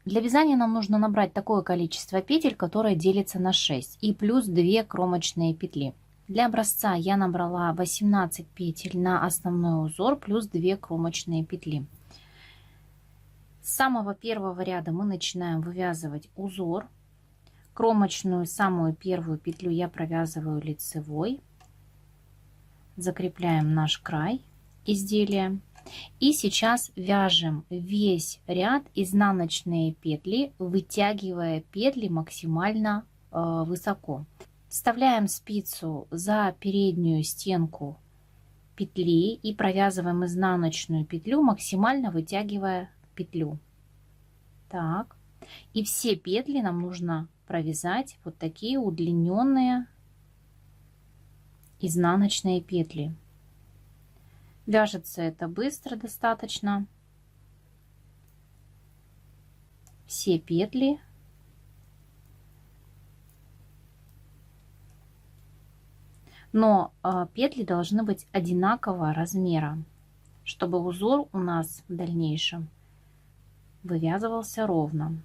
Для вязания нам нужно набрать такое количество петель, которое делится на 6, и плюс 2 кромочные петли. Для образца я набрала 18 петель на основной узор плюс 2 кромочные петли. С самого первого ряда мы начинаем вывязывать узор. Кромочную, самую первую петлю я провязываю лицевой. Закрепляем наш край изделия. И сейчас вяжем весь ряд изнаночные петли, вытягивая петли максимально высоко. Вставляем спицу за переднюю стенку петли и провязываем изнаночную петлю, максимально вытягивая петлю. Так. И все петли нам нужно провязать вот такие удлиненные изнаночные петли. Вяжется это быстро достаточно. Все петли. Но петли должны быть одинакового размера, чтобы узор у нас в дальнейшем вывязывался ровно.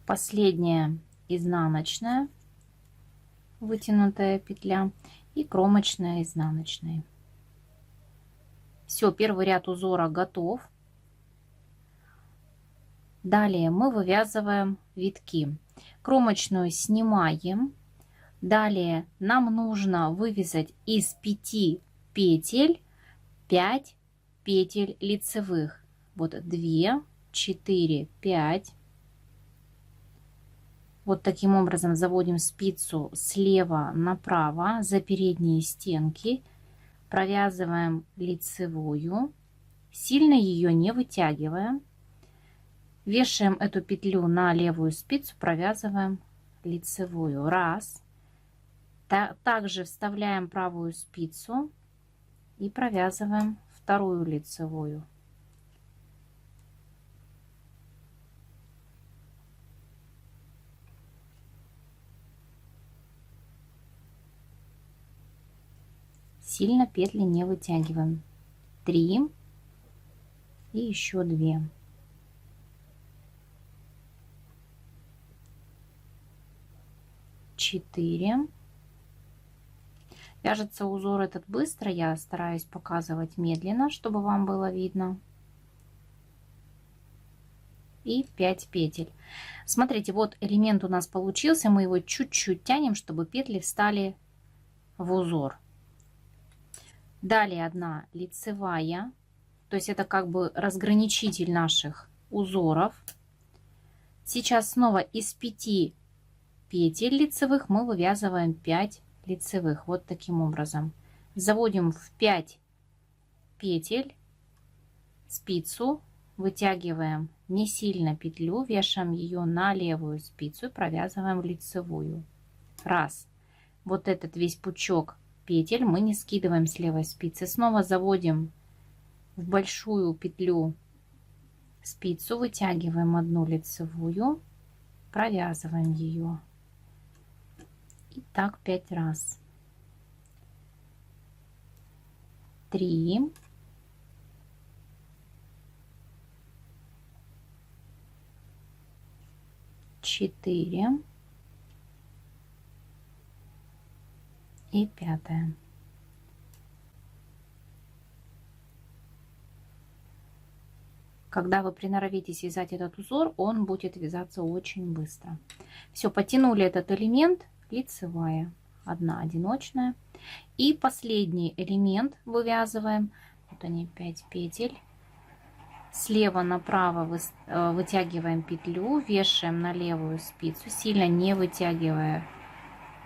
Последняя изнаночная вытянутая петля и кромочная изнаночная. Все, первый ряд узора готов. Далее мы вывязываем витки. Кромочную снимаем. Далее нам нужно вывязать из 5 петель 5 петель лицевых. Вот 2, 4, 5. Вот таким образом заводим спицу слева направо за передние стенки. Провязываем лицевую, сильно ее не вытягиваем. Вешаем эту петлю на левую спицу, провязываем лицевую. Раз. Также вставляем правую спицу и провязываем вторую лицевую. Сильно петли не вытягиваем. 3 и еще 2. Четыре. Вяжется узор этот быстро, я стараюсь показывать медленно, чтобы вам было видно. И 5 петель. Смотрите, вот элемент у нас получился, мы его чуть-чуть тянем, чтобы петли встали в узор. Далее одна лицевая, то есть это как бы разграничитель наших узоров. Сейчас снова из 5 петель лицевых мы вывязываем 5 лицевых. Вот таким образом. Заводим в 5 петель спицу, вытягиваем не сильно петлю, вешаем ее на левую спицу и провязываем лицевую. Раз. Вот этот весь пучок петель мы не скидываем с левой спицы. Снова заводим в большую петлю спицу, вытягиваем одну лицевую, провязываем ее. И так 5 раз. 3. 4. И 5. Когда вы приноровитесь вязать этот узор, он будет вязаться очень быстро. Все, потянули этот элемент, лицевая, одна одиночная. И последний элемент вывязываем. Вот они, 5 петель. Слева направо вытягиваем петлю, вешаем на левую спицу, сильно не вытягивая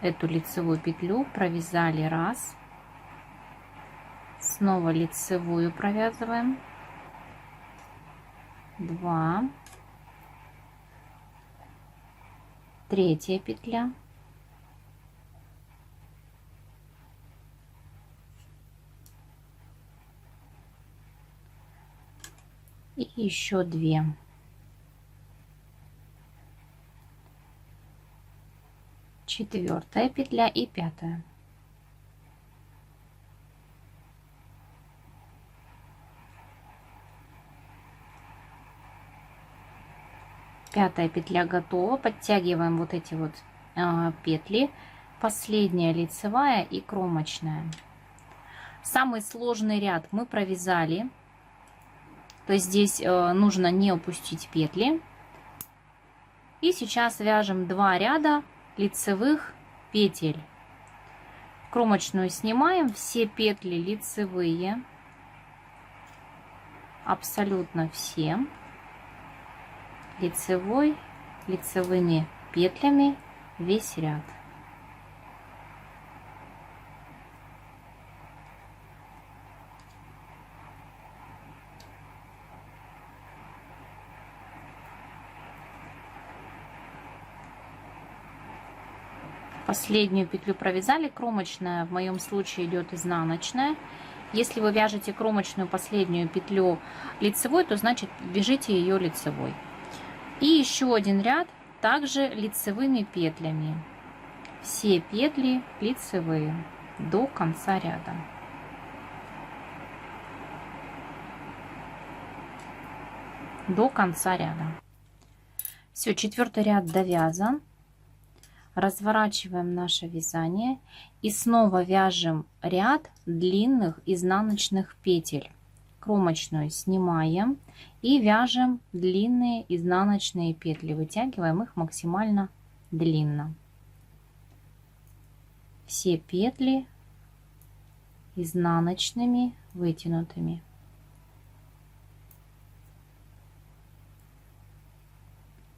эту лицевую петлю, провязали раз, снова лицевую провязываем, 2, третья петля, и еще 2. Четвертая петля и 5. 5 петля готова. Подтягиваем вот эти вот петли. Последняя лицевая и кромочная. Самый сложный ряд мы провязали. То есть здесь нужно не упустить петли. И сейчас вяжем 2 ряда лицевых петель. Кромочную снимаем, все петли лицевые, абсолютно все, лицевыми петлями весь ряд. Последнюю петлю провязали, кромочная в моем случае идет изнаночная. Если вы вяжете кромочную последнюю петлю лицевой, то значит вяжите ее лицевой. И еще один ряд также лицевыми петлями. Все петли лицевые до конца ряда. До конца ряда. Все, 4-й ряд довязан. Разворачиваем наше вязание и снова вяжем ряд длинных изнаночных петель. Кромочную снимаем и вяжем длинные изнаночные петли. Вытягиваем их максимально длинно. Все петли изнаночными вытянутыми.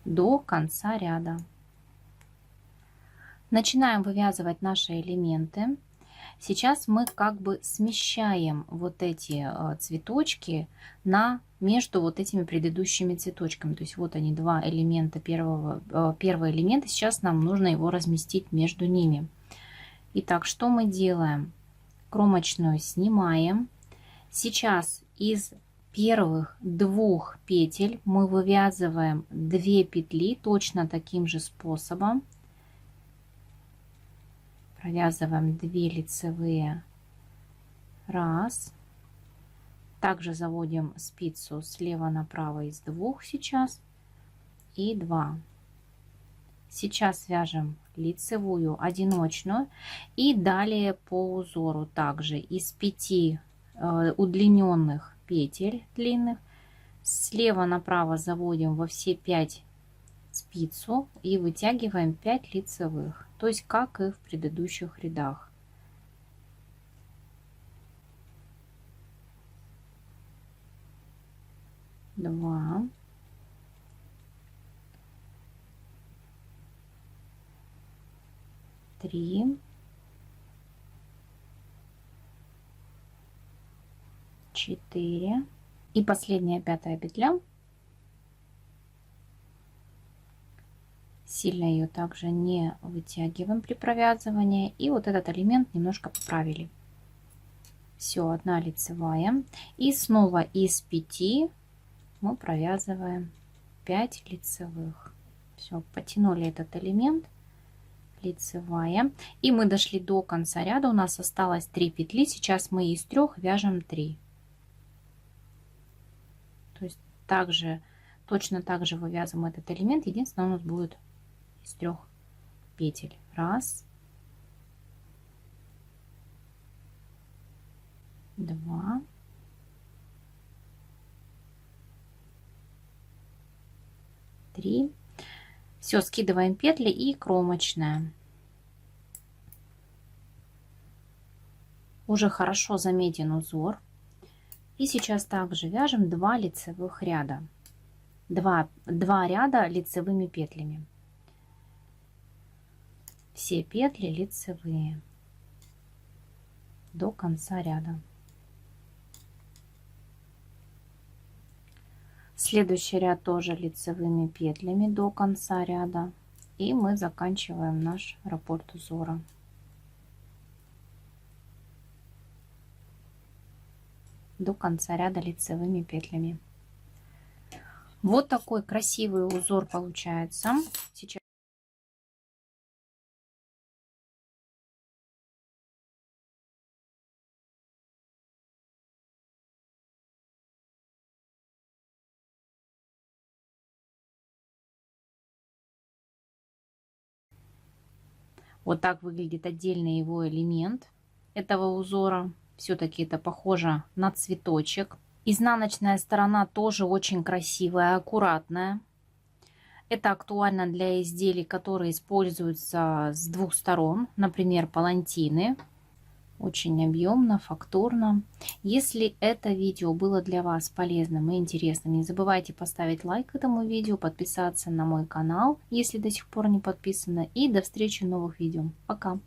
До конца ряда. Начинаем вывязывать наши элементы. Сейчас мы как бы смещаем вот эти цветочки между вот этими предыдущими цветочками. То есть вот они, 2 элемента первого элемента. Сейчас нам нужно его разместить между ними. Итак, что мы делаем? Кромочную снимаем. Сейчас из первых 2 петель мы вывязываем 2 петли точно таким же способом. Провязываем 2 лицевые, 1. Также заводим спицу слева направо из 2 сейчас и 2. Сейчас вяжем лицевую одиночную и далее по узору также из 5 удлиненных петель длинных слева направо заводим во все 5 спицу и вытягиваем 5 лицевых, то есть как и в предыдущих рядах. Два, 3, 4 и последняя 5-я петля. Сильно ее также не вытягиваем при провязывании. И вот этот элемент немножко поправили. Все, 1 лицевая. И снова из 5 мы провязываем 5 лицевых. Все, потянули этот элемент. Лицевая. И мы дошли до конца ряда. У нас осталось 3 петли. Сейчас мы из 3 вяжем 3. То есть точно так же вывязываем этот элемент. Единственное, у нас будет из 3 петель. 1, 2, 3. Все, скидываем петли и кромочная. Уже хорошо заметен узор. И сейчас также вяжем 2 лицевых ряда. 2 ряда лицевыми петлями. Все петли лицевые до конца ряда. Следующий ряд тоже лицевыми петлями до конца ряда. И мы заканчиваем наш раппорт узора. До конца ряда лицевыми петлями. Вот такой красивый узор получается. Сейчас Вот так выглядит отдельный его элемент этого узора. Все-таки это похоже на цветочек. Изнаночная сторона тоже очень красивая, аккуратная. Это актуально для изделий, которые используются с двух сторон, например, палантины. Очень объемно, фактурно. Если это видео было для вас полезным и интересным, не забывайте поставить лайк этому видео, подписаться на мой канал, если до сих пор не подписаны. И до встречи в новых видео. Пока!